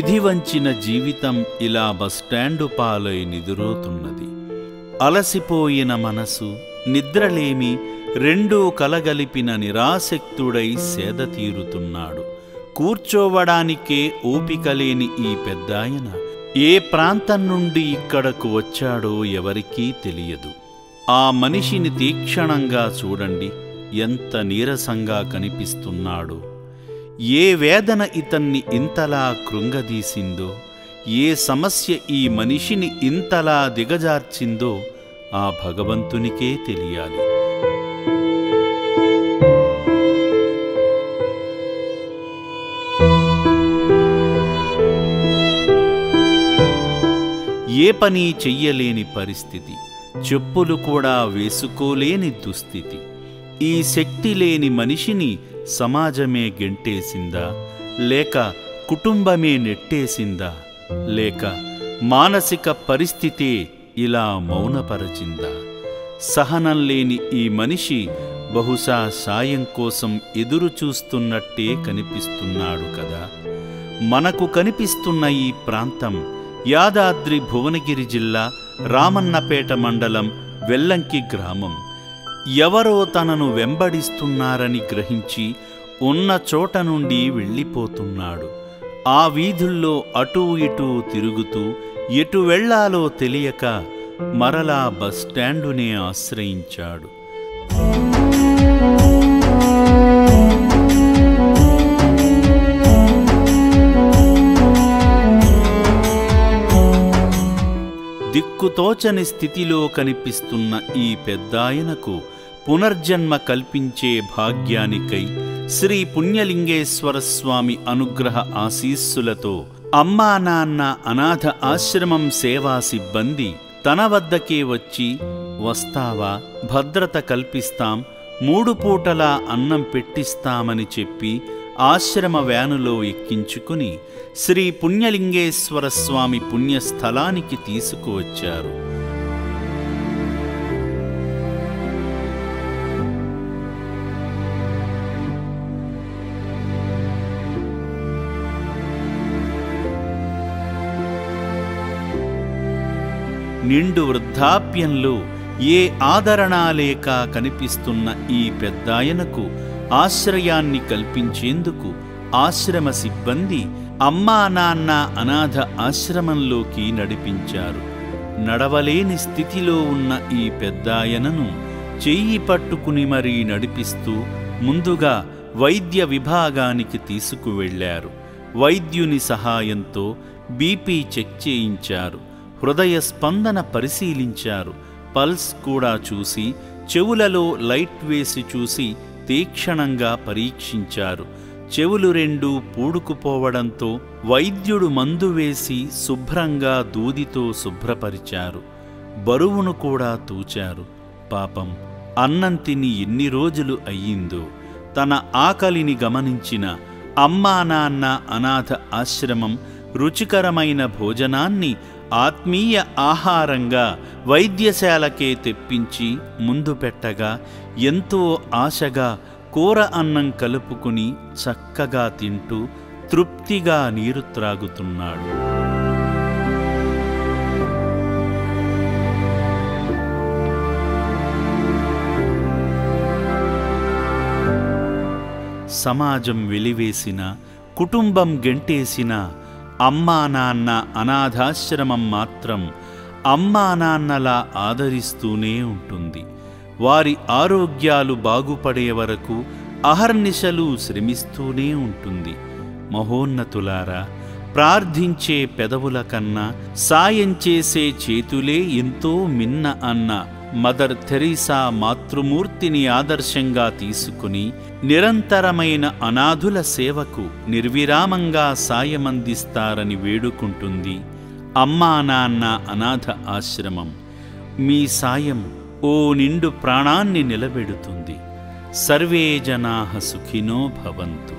విధివంచిన జీవితం ఇలా బస్టాండు పాలై నిదురోతున్నది. అలసిపోయిన మనసు, నిద్రలేమి రెండూ కలగలిపిన నిరాసక్తుడై సేద తీరుతున్నాడు. కూర్చోవడానికే ఓపికలేని ఈ పెద్దాయన ఏ ప్రాంతం నుండి ఇక్కడకు వచ్చాడో ఎవరికీ తెలియదు. ఆ మనిషిని తీక్షణంగా చూడండి, ఎంత నీరసంగా కనిపిస్తున్నాడో. ఏ వేదన ఇతన్ని ఇంతలా కృంగదీసిందో, ఏ సమస్య ఈ మనిషిని ఇంతలా దిగజార్చిందో ఆ భగవంతునికే తెలియాలి. ఏ పని చెయ్యలేని పరిస్థితి, చెప్పులు కూడా వేసుకోలేని దుస్థితి. ఈ శక్తి లేని మనిషిని సమాజమే గెంటేసిందా, లేక కుటుంబమే నెట్టేసిందా, లేక మానసిక పరిస్థితే ఇలా మౌనపరచిందా? సహనం లేని ఈ మనిషి బహుశా సాయం కోసం ఎదురు చూస్తున్నట్టే కనిపిస్తున్నాడు కదా. మనకు కనిపిస్తున్న ఈ ప్రాంతం యాదాద్రి భువనగిరి జిల్లా రామన్నపేట మండలం వెల్లంకి గ్రామం. ఎవరో తనను వెంబడిస్తున్నారని గ్రహించి ఉన్న చోట నుండి వెళ్ళిపోతున్నాడు. ఆ వీధుల్లో అటూ ఇటూ తిరుగుతూ ఎటు వెళ్లాలో తెలియక మరలా బస్టాండునే ఆశ్రయించాడు. దిక్కుతోచని స్థితిలో కనిపిస్తున్న ఈ పెద్దాయనకు పునర్జన్మ కల్పించే భాగ్యానికై శ్రీ పుణ్యలింగేశ్వర స్వామి అనుగ్రహ ఆశీస్సులతో అమ్మా నాన్న అనాథ ఆశ్రమం సేవా సిబ్బంది తన వద్దకే వచ్చి, వస్తావా, భద్రత కల్పిస్తాం, 3 పూటలా అన్నం పెట్టిస్తామని చెప్పి ఆశ్రమ వ్యానులో ఎక్కించుకుని శ్రీ పుణ్యలింగేశ్వర స్వామి పుణ్యస్థలానికి తీసుకువచ్చారు. నిండు వృద్ధాప్యంలో ఏ ఆదరణ లేక కనిపిస్తున్న ఈ పెద్దాయనకు ఆశ్రయాన్ని కల్పించేందుకు ఆశ్రమ సిబ్బంది అమ్మా నాన్న అనాథ ఆశ్రమంలోకి నడిపించారు. నడవలేని స్థితిలో ఉన్న ఈ పెద్దాయనను చెయ్యి పట్టుకుని మరీ నడిపిస్తూ ముందుగా వైద్య విభాగానికి తీసుకువెళ్లారు. వైద్యుని సహాయంతో బీపీ చెక్ చేయించారు. హృదయ స్పందన పరిశీలించారు. పల్స్ కూడా చూసి, చెవులలో లైట్ వేసి చూసి తీక్షణంగా పరీక్షించారు. చెవులు 2 పూడుకుపోవడంతో వైద్యుడు మందు వేసి శుభ్రంగా దూదితో శుభ్రపరిచారు. బరువును కూడా తూచారు. పాపం, అన్నం తిని ఎన్ని రోజులు అయ్యిందో. తన ఆకలిని గమనించిన అమ్మా నాన్న అనాథ ఆశ్రమం రుచికరమైన భోజనాన్ని ఆత్మీయ ఆహారంగా వైద్యశాలకే తెప్పించి ముందు పెట్టగా ఎంతో ఆశగా కూర అన్నం కలుపుకుని చక్కగా తింటూ తృప్తిగా నీరు త్రాగుతున్నాడు. సమాజం వెలివేసిన, కుటుంబం గెంటేసిన అమ్మా నాన్న అనాథాశ్రమం మాత్రం అమ్మా నాన్నలా ఆదరిస్తూనే ఉంటుంది. వారి ఆరోగ్యాలు బాగుపడే వరకు అహర్నిశలు శ్రమిస్తూనే ఉంటుంది. మహోన్నతులారా, ప్రార్థించే పెదవుల కన్నా సాయం చేసే చేతులే ఎంతో మిన్న అన్న మదర్ థెరీసా మాతృమూర్తిని ఆదర్శంగా తీసుకుని నిరంతరమైన అనాథుల సేవకు నిర్విరామంగా సాయమందిస్తారని వేడుకుంటుంది అమ్మా నాన్న అనాథ ఆశ్రమం. మీ సాయం ఓ నిండు ప్రాణాన్ని నిలబెడుతుంది. సర్వే జనాః సుఖినో భవంతు.